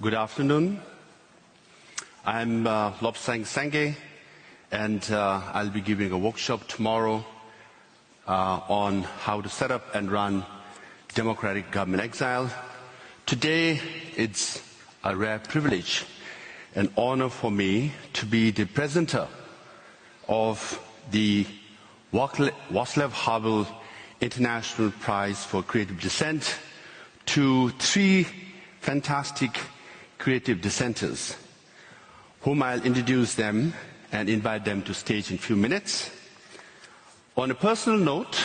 Good afternoon. I'm Lobsang Sangye, and I'll be giving a workshop tomorrow on how to set up and run democratic government exile. Today, it's a rare privilege, an honor for me to be the presenter of the Václav Havel International Prize for Creative Dissent to three fantastic creative dissenters, whom I'll introduce them and invite them to stage in a few minutes. On a personal note,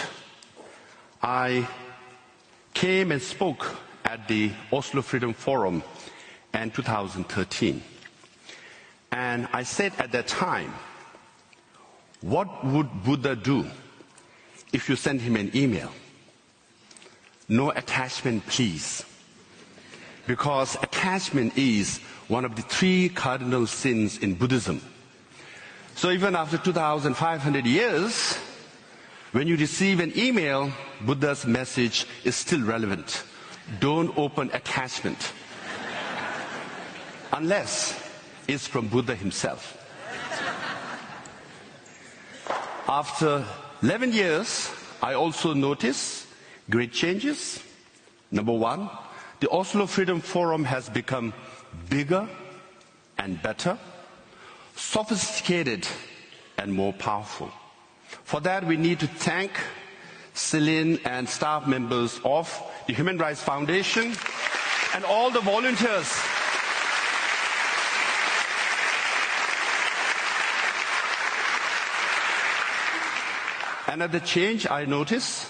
I came and spoke at the Oslo Freedom Forum in 2013. And I said at that time, what would Buddha do if you sent him an email? No attachment, please. Because attachment is one of the three cardinal sins in Buddhism. So even after 2,500 years, when you receive an email, Buddha's message is still relevant. Don't open attachment. Unless it's from Buddha himself. After 11 years, I also noticed great changes. Number one, the Oslo Freedom Forum has become bigger and better, sophisticated and more powerful. For that, we need to thank Celine and staff members of the Human Rights Foundation and all the volunteers. Another change I noticed,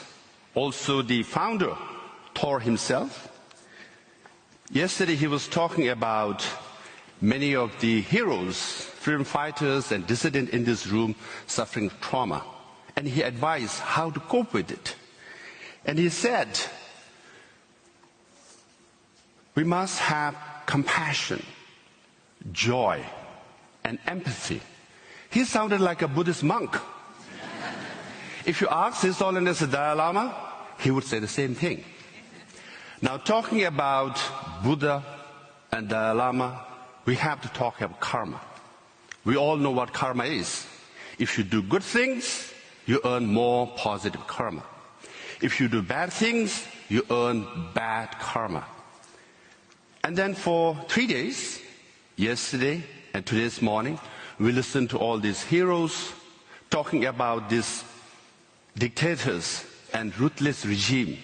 also the founder, Thor himself. Yesterday he was talking about many of the heroes, freedom fighters and dissidents in this room suffering trauma. And he advised how to cope with it. And he said, we must have compassion, joy, and empathy. He sounded like a Buddhist monk. If you ask His Holiness the Dalai Lama, he would say the same thing. Now, talking about Buddha and Dalai Lama, we have to talk about karma. We all know what karma is. If you do good things, you earn more positive karma. If you do bad things, you earn bad karma. And then for 3 days, yesterday and today's morning, we listened to all these heroes talking about these dictators and ruthless regime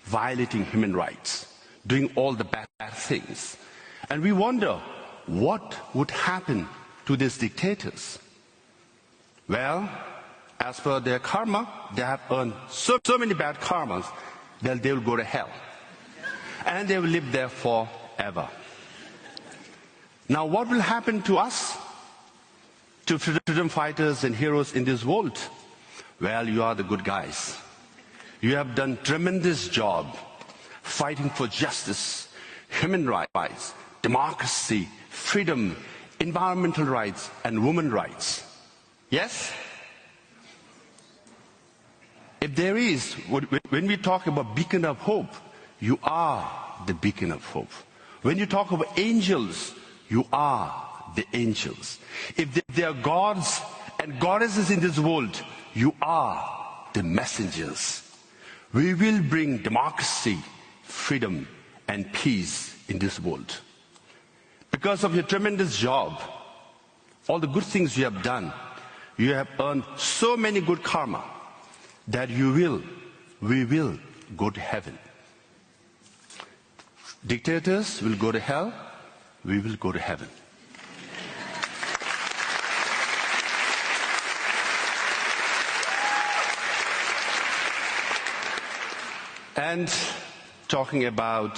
violating human rights, doing all the bad things. And we wonder, what would happen to these dictators? Well, as per their karma, they have earned so many bad karmas that they will go to hell. And they will live there forever. Now, what will happen to us, to freedom fighters and heroes in this world? Well, you are the good guys. You have done tremendous job fighting for justice, human rights, democracy, freedom, environmental rights, and women's rights. Yes? If there is, when we talk about beacon of hope, you are the beacon of hope. When you talk about angels, you are the angels. If there are gods and goddesses in this world, you are the messengers. We will bring democracy, freedom, and peace in this world. Because of your tremendous job, all the good things you have done, you have earned so many good karma that we will go to heaven. Dictators will go to hell, we will go to heaven. And talking about,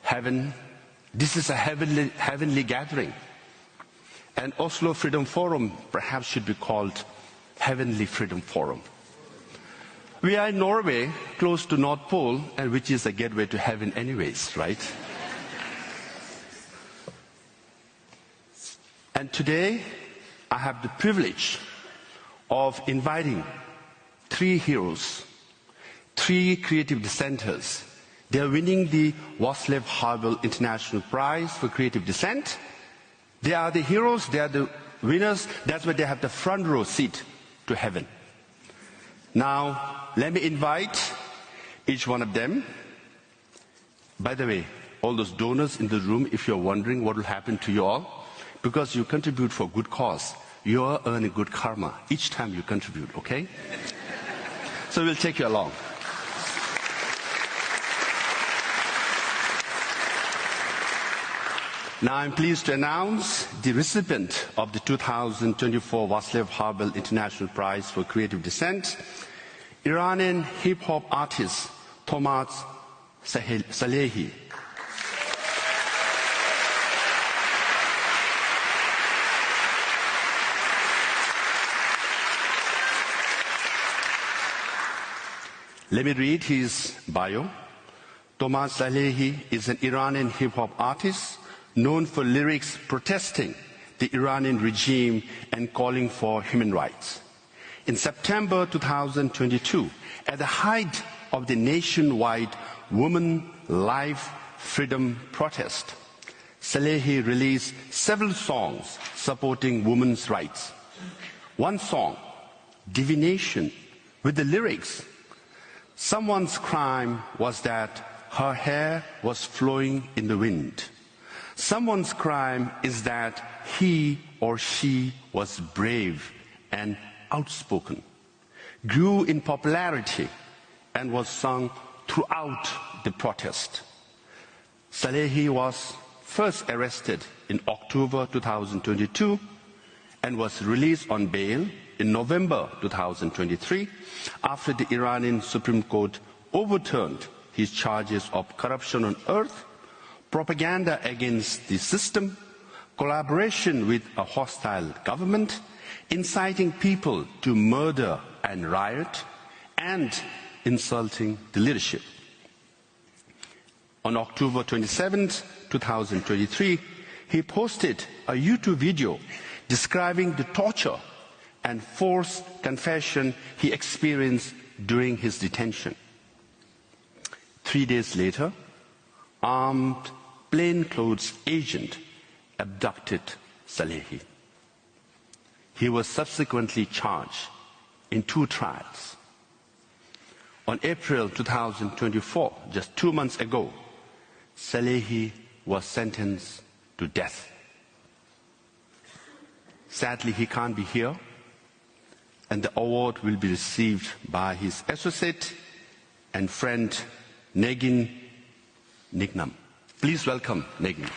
heaven, this is a heavenly gathering. And Oslo Freedom Forum perhaps should be called Heavenly Freedom Forum. We are in Norway, close to North Pole, and which is a gateway to heaven anyways, right? And today, I have the privilege of inviting three heroes, three creative dissenters They are winning the Václav Havel International Prize for Creative Dissent. They are the heroes, they are the winners. That's why they have the front row seat to heaven. Now, let me invite each one of them. By the way, all those donors in the room, if you're wondering what will happen to you all, because you contribute for good cause, you are earning good karma each time you contribute, okay? So we'll take you along. Now I'm pleased to announce the recipient of the 2024 Václav Havel International Prize for Creative Dissent, Iranian hip-hop artist Tomas Salehi. Let me read his bio. Tomas Salehi is an Iranian hip-hop artist known for lyrics protesting the Iranian regime and calling for human rights. In September 2022, at the height of the nationwide Women, Life, Freedom protest, Salehi released several songs supporting women's rights. One song, Divination, with the lyrics, "Someone's crime was that her hair was flowing in the wind. Someone's crime is that he or she was brave and outspoken," grew in popularity and was sung throughout the protest. Salehi was first arrested in October 2022 and was released on bail in November 2023 after the Iranian Supreme Court overturned his charges of corruption on earth, propaganda against the system, collaboration with a hostile government, inciting people to murder and riot, and insulting the leadership. On October 27, 2023, he posted a YouTube video describing the torture and forced confession he experienced during his detention. 3 days later, armed plainclothes agent abducted Salehi. He was subsequently charged in 2 trials. On April 2024, just 2 months ago, Salehi was sentenced to death. Sadly, he can't be here, and the award will be received by his associate and friend, Negin Nignam. Please welcome Negin.